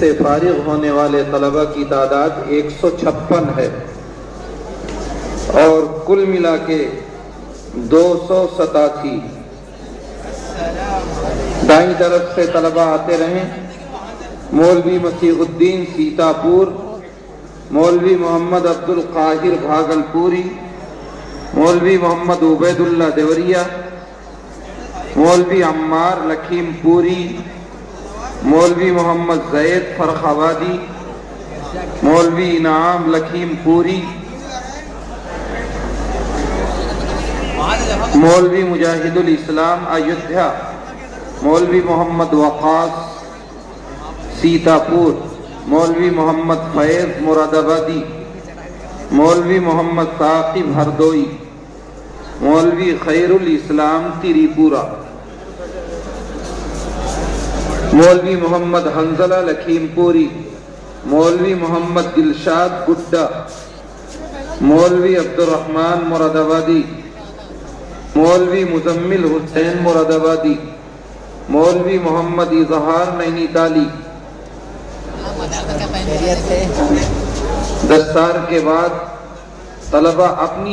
سے فارغ ہونے والے طلبہ کی تعداد 156 ہے اور کل ملا کے 287۔ دائیں طرف سے طلبہ آتے رہیں۔ مولوی مسیح الدین سیتاپور، مولوی محمد عبد القاہر بھاگلپوری، مولوی محمد عبید اللہ دیوریا، مولوی عمار لکھیم پوری، مولوی محمد زید فرخ آبادی، مولوی انعام لکھیم پوری، مولوی مجاہد الاسلام ایودھیا، مولوی محمد وقاص سیتاپور، مولوی محمد فیض مراد آبادی، مولوی محمد ثاقب ہردوئی، مولوی خیر الاسلام تریپورہ، مولوی محمد حنظلہ لکھیم پوری، مولوی محمد دلشاد گڈا، مولوی عبد الرحمن مراد آبادی، مولوی مزمل حسین مراد آبادی، مولوی محمد اظہار نینی تالی۔ دستار کے بعد طلبہ اپنی